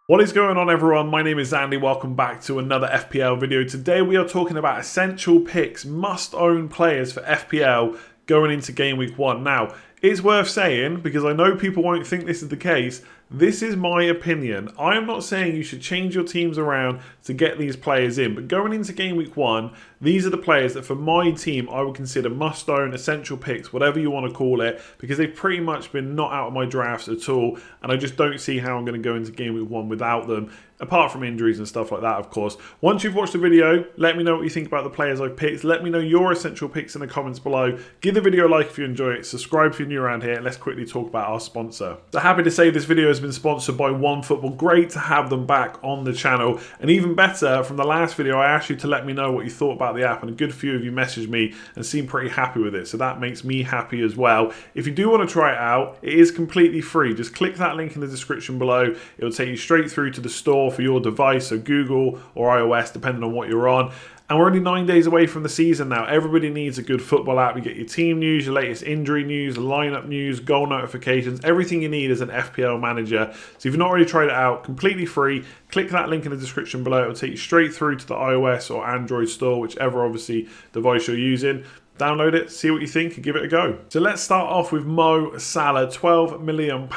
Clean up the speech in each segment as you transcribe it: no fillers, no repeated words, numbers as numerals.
What is going on, everyone? My name is Andy. Welcome back to another FPL video. Today we are talking about essential picks, must-own players for FPL going into game week 1. Now, it's worth saying, because I know people won't think this is the case, this is my opinion. I am not saying you should change your teams around to get these players in, but going into game week 1, these are the players that for my team I would consider must-own, essential picks, whatever you want to call it, because they've pretty much been not out of my drafts at all, and I just don't see how I'm going to go into game week 1 without them, apart from injuries and stuff like that, of course. Once you've watched the video, let me know what you think about the players I've picked. Let me know your essential picks in the comments below. Give the video a like if you enjoy it. Subscribe if you're new around here. And let's quickly talk about our sponsor. So happy to say this video has been sponsored by OneFootball. Great to have them back on the channel. And even better, from the last video, I asked you to let me know what you thought about the app. And a good few of you messaged me and seemed pretty happy with it. So that makes me happy as well. If you do want to try it out, it is completely free. Just click that link in the description below. It will take you straight through to the store for your device, so Google or iOS, depending on what you're on. And we're only 9 days away from the season now. Everybody needs a good football app. You get your team news, your latest injury news, lineup news, goal notifications, everything you need as an FPL manager. So if you've not already tried it out, completely free, click that link in the description below. It will take you straight through to the iOS or Android store, whichever obviously device you're using. Download it, see what you think, and give it a go. So let's start off with Mo Salah, £12 million.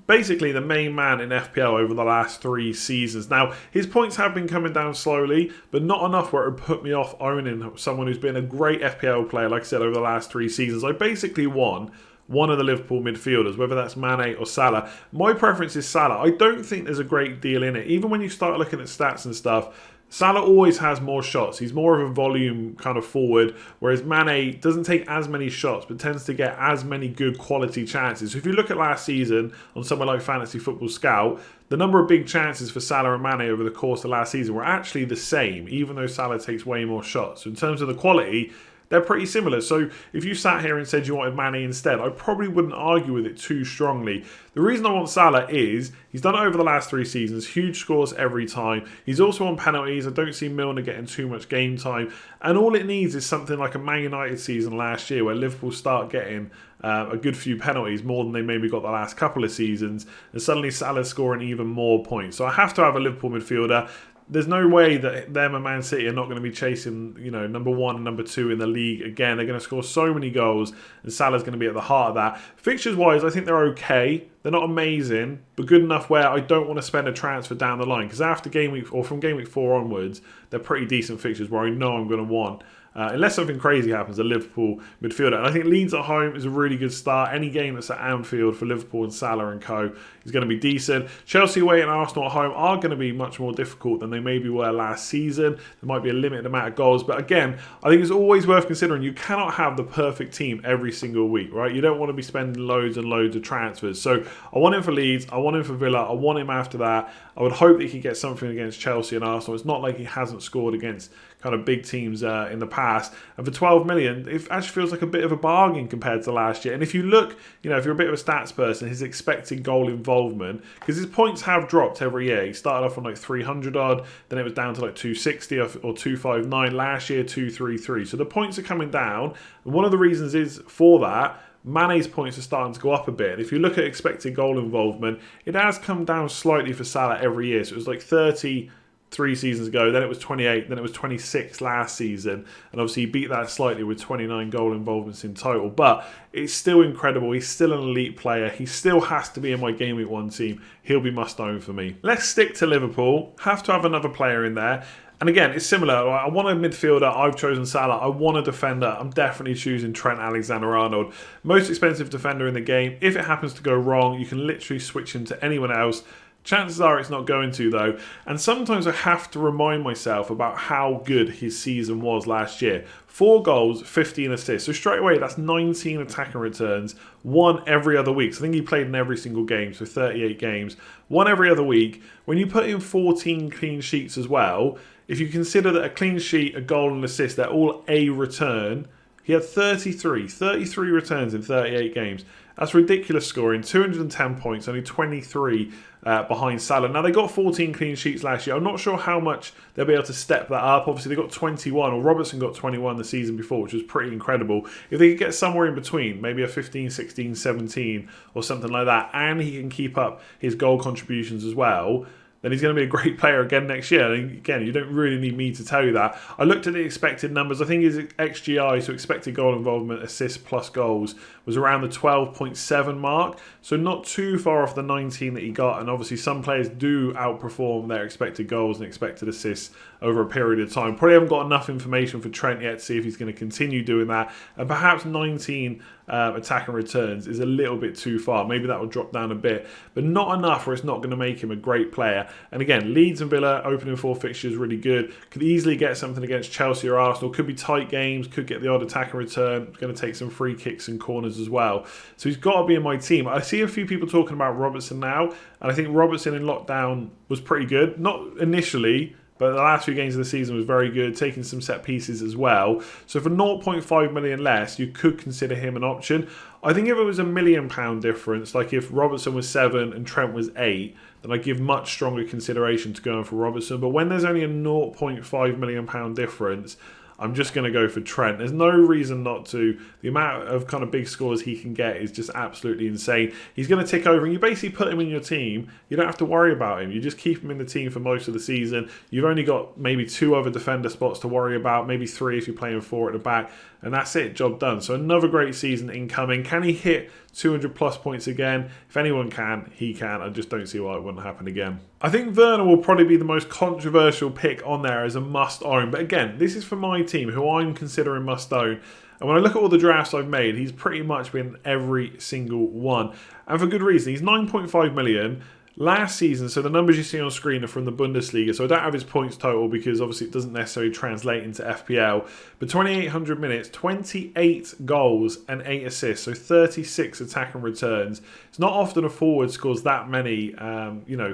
Basically the main man in FPL over the last 3 seasons. Now, his points have been coming down slowly, but not enough where it would put me off owning someone who's been a great FPL player, like I said, over the last 3 seasons. I basically won one of the Liverpool midfielders, whether that's Mane or Salah. My preference is Salah. I don't think there's a great deal in it. Even when you start looking at stats and stuff, Salah always has more shots. He's more of a volume kind of forward, whereas Mane doesn't take as many shots, but tends to get as many good quality chances. So if you look at last season on somewhere like Fantasy Football Scout, the number of big chances for Salah and Mane over the course of last season were actually the same, even though Salah takes way more shots. So in terms of the quality, they're pretty similar. So if you sat here and said you wanted Mane instead, I probably wouldn't argue with it too strongly. The reason I want Salah is he's done it over the last 3 seasons, huge scores every time. He's also on penalties. I don't see Milner getting too much game time. And all it needs is something like a Man United season last year where Liverpool start getting a good few penalties, more than they maybe got the last couple of seasons, and suddenly Salah's scoring even more points. So I have to have a Liverpool midfielder. There's no way that them and Man City are not going to be chasing, number 1 and number 2 in the league again. They're going to score so many goals, and Salah's going to be at the heart of that. Fixtures-wise, I think they're okay. They're not amazing, but good enough where I don't want to spend a transfer down the line. Because after game week, or from game week 4 onwards, they're pretty decent fixtures where I know I'm going to want, unless something crazy happens, a Liverpool midfielder. And I think Leeds at home is a really good start. Any game that's at Anfield for Liverpool and Salah and co is going to be decent. Chelsea away and Arsenal at home are going to be much more difficult than they maybe were last season. There might be a limited amount of goals. But again, I think it's always worth considering you cannot have the perfect team every single week, right? You don't want to be spending loads and loads of transfers. So I want him for Leeds. I want him for Villa. I want him after that. I would hope that he could get something against Chelsea and Arsenal. It's not like he hasn't scored against kind of big teams in the past. And for 12 million, it actually feels like a bit of a bargain compared to last year. And if you look, if you're a bit of a stats person, his expected goal involvement, because his points have dropped every year. He started off on like 300 odd, then it was down to like 260 or 259. Last year, 233. So the points are coming down. And one of the reasons is for that, Mane's points are starting to go up a bit. If you look at expected goal involvement, it has come down slightly for Salah every year. So it was like 30 3 seasons ago, then it was 28, then it was 26 last season, and obviously he beat that slightly with 29 goal involvements in total, but it's still incredible. He's still an elite player. He still has to be in my Game Week 1 team. He'll be must-own for me. Let's stick to Liverpool. Have to have another player in there. And again, it's similar. I want a midfielder. I've chosen Salah. I want a defender. I'm definitely choosing Trent Alexander-Arnold. Most expensive defender in the game. If it happens to go wrong, you can literally switch him to anyone else. Chances are it's not going to, though. And sometimes I have to remind myself about how good his season was last year. 4 goals, 15 assists. So straight away, that's 19 attacking returns, 1 every other week. So I think he played in every single game, so 38 games. 1 every other week. When you put in 14 clean sheets as well, if you consider that a clean sheet, a goal and assist, they're all a return, He had 33 returns in 38 games. That's ridiculous scoring. 210 points, only 23 behind Salah. Now, they got 14 clean sheets last year. I'm not sure how much they'll be able to step that up. Obviously, they got 21, or Robertson got 21 the season before, which was pretty incredible. If they could get somewhere in between, maybe a 15, 16, 17 or something like that, and he can keep up his goal contributions as well, then he's going to be a great player again next year. And again, you don't really need me to tell you that. I looked at the expected numbers. I think his XGI, so expected goal involvement, assists plus goals, was around the 12.7 mark. So not too far off the 19 that he got. And obviously some players do outperform their expected goals and expected assists over a period of time. Probably haven't got enough information for Trent yet to see if he's going to continue doing that. And perhaps 19 attack and returns is a little bit too far. Maybe that will drop down a bit, but not enough where it's not going to make him a great player. And again, Leeds and Villa opening 4 fixtures really good. Could easily get something against Chelsea or Arsenal. Could be tight games. Could get the odd attack and return. Going to take some free kicks and corners as well. So he's got to be in my team. I see a few people talking about Robertson now, and I think Robertson in lockdown was pretty good. Not initially, but the last few games of the season was very good, taking some set pieces as well. So for 0.5 million less, you could consider him an option. I think if it was £1 million difference, like if Robertson was 7 and Trent was 8, then I'd give much stronger consideration to going for Robertson. But when there's only a £0.5 million difference, I'm just going to go for Trent. There's no reason not to. The amount of kind of big scores he can get is just absolutely insane. He's going to tick over, and you basically put him in your team. You don't have to worry about him. You just keep him in the team for most of the season. You've only got maybe 2 other defender spots to worry about, maybe 3 if you're playing 4 at the back, and that's it, job done. So another great season incoming. Can he hit 200 plus points again? If anyone can, he can. I just don't see why it wouldn't happen again. I think Werner will probably be the most controversial pick on there as a must-own. But again, this is for my team, who I'm considering must-own. And when I look at all the drafts I've made, he's pretty much been every single one. And for good reason. He's 9.5 million. Last season, so the numbers you see on screen are from the Bundesliga, so I don't have his points total because obviously it doesn't necessarily translate into FPL, but 2,800 minutes, 28 goals and 8 assists, so 36 attack and returns. It's not often a forward scores that many,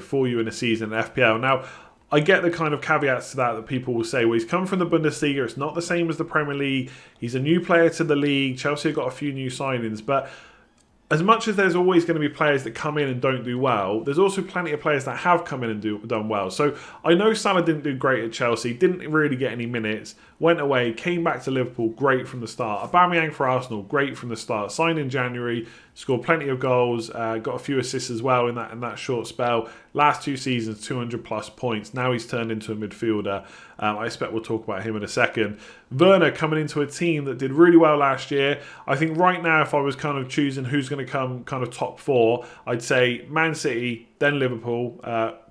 for you in a season in FPL. Now, I get the kind of caveats to that people will say, well, he's come from the Bundesliga, it's not the same as the Premier League, he's a new player to the league, Chelsea have got a few new signings, but as much as there's always going to be players that come in and don't do well, there's also plenty of players that have come in and done well. So I know Salah didn't do great at Chelsea, didn't really get any minutes, went away, came back to Liverpool, great from the start. Aubameyang for Arsenal, great from the start. Signed in January, scored plenty of goals, got a few assists as well in that short spell. Last 2 seasons, 200 plus points. Now he's turned into a midfielder. I expect we'll talk about him in a second. Werner coming into a team that did really well last year. I think right now, if I was kind of choosing who's going to come kind of top 4, I'd say Man City, then Liverpool.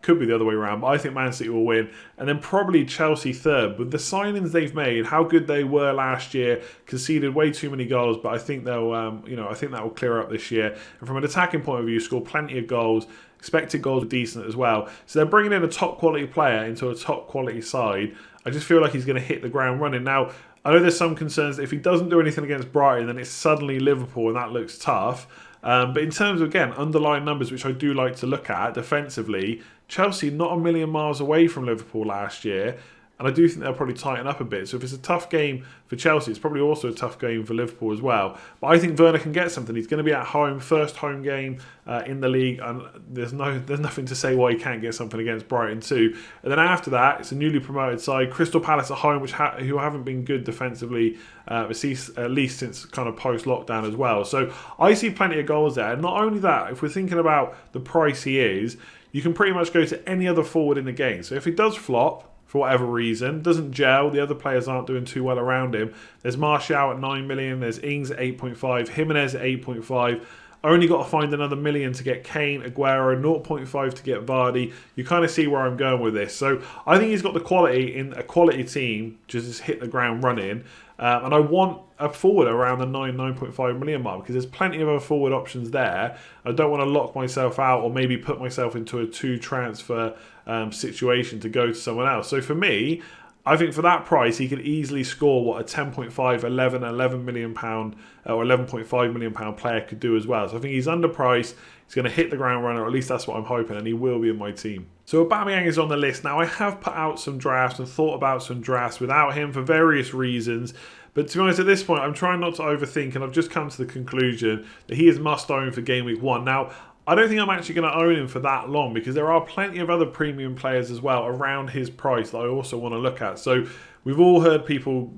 Could be the other way around, but I think Man City will win. And then probably Chelsea third. With the signings they've made, how good they were last year, conceded way too many goals, but I think they'll, I think that will clear up this year. And from an attacking point of view, score plenty of goals. Expected goals are decent as well. So they're bringing in a top quality player into a top quality side. I just feel like he's going to hit the ground running. Now, I know there's some concerns that if he doesn't do anything against Brighton, then it's suddenly Liverpool, and that looks tough. But in terms of, again, underlying numbers, which I do like to look at defensively, Chelsea not a million miles away from Liverpool last year. And I do think they'll probably tighten up a bit. So if it's a tough game for Chelsea, it's probably also a tough game for Liverpool as well. But I think Werner can get something. He's going to be at home, first home game in the league. And there's nothing to say why he can't get something against Brighton too. And then after that, it's a newly promoted side. Crystal Palace at home, who haven't been good defensively, at least since kind of post-lockdown as well. So I see plenty of goals there. And not only that, if we're thinking about the price he is, you can pretty much go to any other forward in the game. So if he does flop, for whatever reason, doesn't gel, the other players aren't doing too well around him. There's Martial at 9 million, there's Ings at 8.5, Jimenez at 8.5. Only got to find another million to get Kane, Aguero, 0.5 to get Vardy. You kind of see where I'm going with this. So I think he's got the quality in a quality team to just hit the ground running. And I want a forward around the 9.5 million mark because there's plenty of other forward options there. I don't want to lock myself out or maybe put myself into a 2 transfer situation to go to someone else. So for me, I think for that price, he could easily score what a 10.5, 11 million pound or 11.5 million pound player could do as well. So I think he's underpriced. He's going to hit the ground runner, or at least that's what I'm hoping, and he will be in my team. So Aubameyang is on the list. Now, I have put out some drafts and thought about some drafts without him for various reasons. But to be honest, at this point, I'm trying not to overthink, and I've just come to the conclusion that he is must-own for Game Week 1. Now, I don't think I'm actually going to own him for that long because there are plenty of other premium players as well around his price that I also want to look at. So we've all heard people,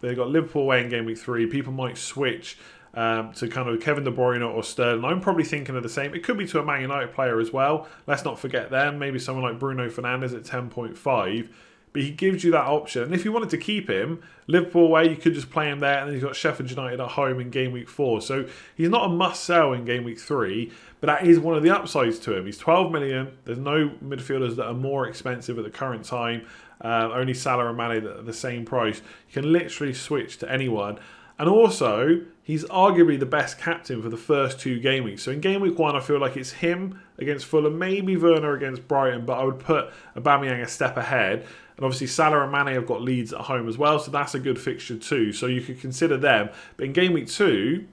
they've got Liverpool away in Game Week 3. People might switch to kind of Kevin De Bruyne or Sterling. I'm probably thinking of the same. It could be to a Man United player as well. Let's not forget them. Maybe someone like Bruno Fernandes at 10.5. But he gives you that option. And if you wanted to keep him, Liverpool away, you could just play him there. And then he's got Sheffield United at home in Game Week 4. So he's not a must-sell in Game Week 3. But that is one of the upsides to him. He's 12 million. There's no midfielders that are more expensive at the current time. Only Salah and Mane at the same price. You can literally switch to anyone. And also, he's arguably the best captain for the first 2 game weeks. So in Game Week 1, I feel like it's him against Fulham, maybe Werner against Brighton, but I would put Aubameyang a step ahead. And obviously, Salah and Mane have got Leeds at home as well, so that's a good fixture too. So you could consider them. But in Game Week 2,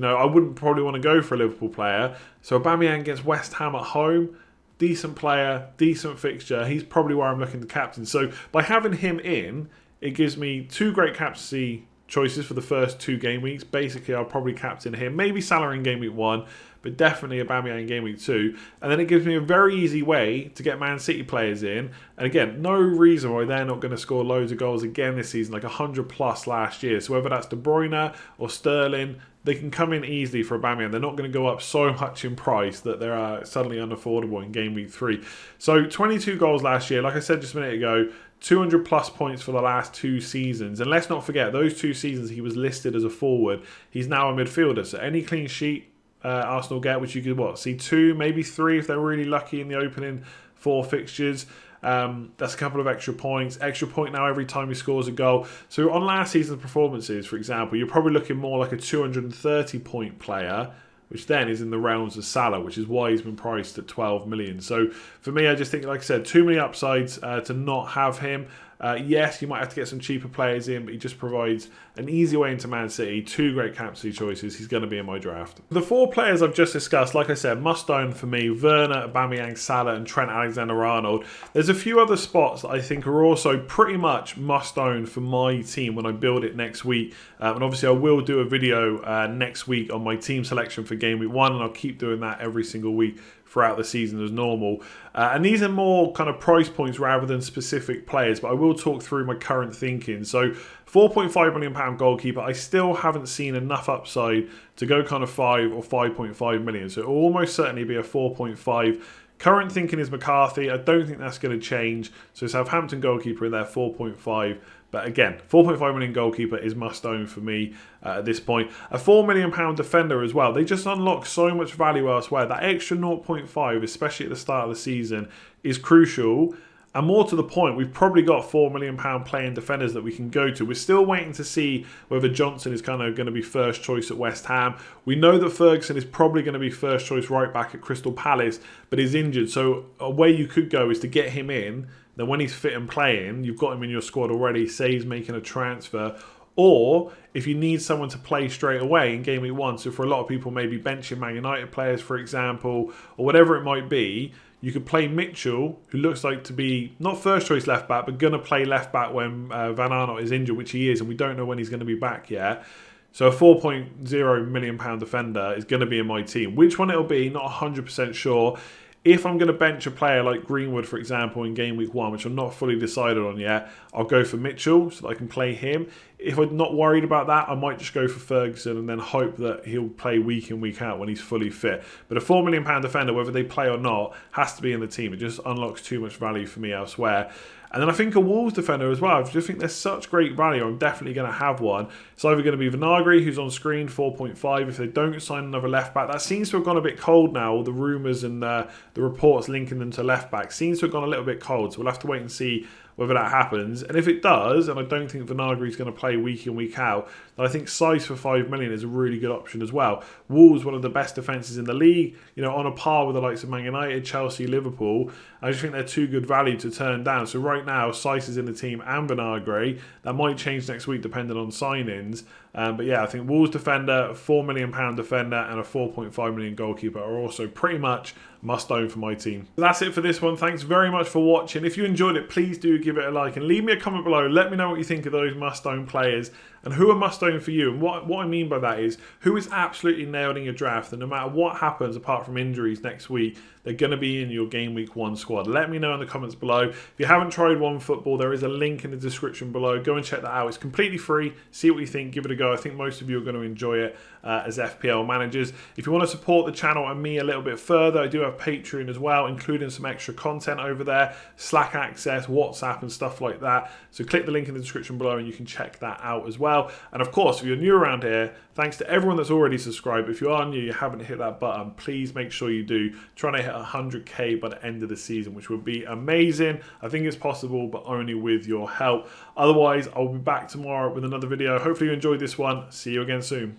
I wouldn't probably want to go for a Liverpool player. So Aubameyang against West Ham at home, decent player, decent fixture. He's probably where I'm looking to captain. So by having him in, it gives me 2 great captaincy choices for the first 2 game weeks. Basically, I'll probably captain him. Maybe Salah in Game Week 1, but definitely Aubameyang in Game Week 2. And then it gives me a very easy way to get Man City players in. And again, no reason why they're not going to score loads of goals again this season, like 100 plus last year. So whether that's De Bruyne or Sterling, they can come in easily for Aubameyang. They're not going to go up so much in price that they're suddenly unaffordable in Game Week 3. So 22 goals last year. Like I said just a minute ago, 200 plus points for the last 2 seasons. And let's not forget, those 2 seasons he was listed as a forward. He's now a midfielder. So any clean sheet Arsenal get, which you could, see 2, maybe 3 if they're really lucky in the opening 4 fixtures. That's a couple of extra points. Extra point now every time he scores a goal. So on last season's performances, for example, you're probably looking more like a 230 point player, which then is in the realms of Salah, which is why he's been priced at 12 million. So for me, I just think, like I said, too many upsides to not have him. Yes, you might have to get some cheaper players in, but he just provides an easy way into Man City. 2 great captaincy choices. He's going to be in my draft. The 4 players I've just discussed, like I said, must own for me: Werner, Aubameyang, Salah, and Trent Alexander-Arnold. There's a few other spots that I think are also pretty much must own for my team when I build it next week. And obviously, I will do a video next week on my team selection for Game Week 1, and I'll keep doing that every single week throughout the season as normal. And these are more kind of price points rather than specific players, but I will talk through my current thinking. So £4.5 million goalkeeper, I still haven't seen enough upside to go kind of 5 or 5.5 million. So it will almost certainly be a 4.5. Current thinking is McCarthy. I don't think that's going to change. So Southampton goalkeeper in there, 4.5. But again, £4.5 million goalkeeper is must-own for me at this point. A £4 million defender as well. They just unlock so much value elsewhere. That extra 0.5, especially at the start of the season, is crucial. And more to the point, we've probably got £4 million playing defenders that we can go to. We're still waiting to see whether Johnson is kind of going to be first choice at West Ham. We know that Ferguson is probably going to be first choice right back at Crystal Palace, but is injured. So a way you could go is to get him in. Then when he's fit and playing, you've got him in your squad already, say he's making a transfer. Or if you need someone to play straight away in Game Week 1, so for a lot of people maybe benching Man United players, for example, or whatever it might be, you could play Mitchell, who looks like to be not first choice left back, but going to play left back when Van Arnold is injured, which he is, and we don't know when he's going to be back yet. So a £4.0 million defender is going to be in my team. Which one it'll be, not 100% sure. If I'm going to bench a player like Greenwood, for example, in Game Week 1, which I'm not fully decided on yet, I'll go for Mitchell so that I can play him. If I'm not worried about that, I might just go for Ferguson and then hope that he'll play week in, week out when he's fully fit. But a £4 million defender, whether they play or not, has to be in the team. It just unlocks too much value for me elsewhere. And then I think a Wolves defender as well. I just think there's such great value. I'm definitely going to have one. It's either going to be Vinagre, who's on screen, 4.5. If they don't sign another left back, that seems to have gone a bit cold now. All the rumours and the reports linking them to left back seems to have gone a little bit cold. So we'll have to wait and see whether that happens. And if it does, and I don't think Vinagre is going to play week in, week out, that I think Sice for 5 million is a really good option as well. Wolves, one of the best defences in the league, you know, on a par with the likes of Man United, Chelsea, Liverpool. I just think they're too good value to turn down. So right now, Sice is in the team and Vinagre. That might change next week depending on signings. But yeah, I think Wolves defender, £4 million defender, and a 4.5 million goalkeeper are also pretty much must own for my team. So that's it for this one. Thanks very much for watching. If you enjoyed it, please do give it a like and leave me a comment below. Let me know what you think of those must own players and who are must own for you. And what I mean by that is who is absolutely nailed in your draft, and no matter what happens apart from injuries next week, they're going to be in your Game Week 1 squad. Let me know in the comments below. If you haven't tried OneFootball, there is a link in the description below. Go and check that out. It's completely free. See what you think. Give it a go. I think most of you are going to enjoy it as FPL managers. If you want to support the channel and me a little bit further, I do have Patreon as well, including some extra content over there, Slack access, WhatsApp and stuff like that. So click the link in the description below and you can check that out as well. And of course, if you're new around here, thanks to everyone that's already subscribed. If you are new, you haven't hit that button, please make sure you do. Trying to hit 100k by the end of the season, which would be amazing. I think it's possible, but only with your help. Otherwise, I'll be back tomorrow with another video. Hopefully you enjoyed this one. See you again soon.